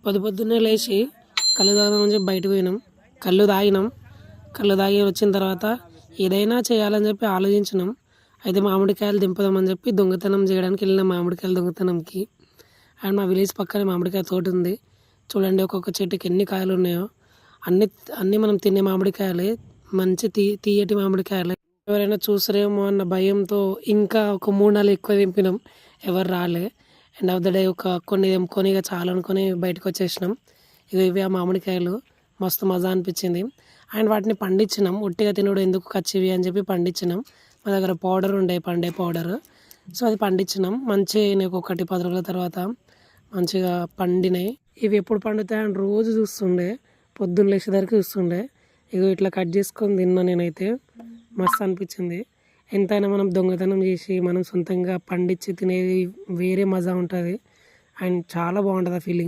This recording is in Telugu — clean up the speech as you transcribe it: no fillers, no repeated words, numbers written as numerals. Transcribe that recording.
పొద్దున్నే లేచి కళ్ళు తాగుదామని చెప్పి బయటకు పోయినాం. కళ్ళు తాగి వచ్చిన తర్వాత ఏదైనా చేయాలని చెప్పి ఆలోచించినాం. అయితే మామిడికాయలు దింపుదామని చెప్పి దొంగతనం చేయడానికి వెళ్ళిన మామిడికాయలు దొంగతనంకి. అండ్ మా విలేజ్ పక్కనే మామిడికాయ తోట ఉంది. చూడండి ఒక్కొక్క చెట్టుకి ఎన్ని కాయలు ఉన్నాయో. అన్నీ మనం తినే మామిడికాయలే, మంచి తీయటి మామిడికాయలే. ఎవరైనా చూసారేమో అన్న భయంతో ఇంకా ఒక 3-4 ఎక్కువ దింపినాం. ఎవరు రాలే. ఎండ్ ఆఫ్ ద డే కొన్ని తెంపుకొని చాలా అనుకొని బయటకు వచ్చేసినాం. ఇవి ఆ మామిడికాయలు మస్తు మజా అనిపించింది. అండ్ వాటిని పండించినాం. ఉట్టిగా తినడు ఎందుకు కచ్చివి అని చెప్పి పండించినాం. మా దగ్గర పౌడర్ ఉండే, పండే పౌడర్. సో అది పండించినాం. మంచిగా ఒక 10 రోజుల తర్వాత మంచిగా పండినాయి. ఇవి ఎప్పుడు పండుతాయని రోజు చూస్తుండే, పొద్దున్న లేచేసరికి చూస్తుండే. ఇట్లా కట్ చేసుకొని తిన్నా నేనైతే. మస్తు అనిపించింది. ఎంతైనా మనం దొంగతనం చేసి మనం సొంతంగా పండించి తినేది వేరే మజా ఉంటుంది. అండ్ చాలా బాగుంటుంది ఆ ఫీలింగ్.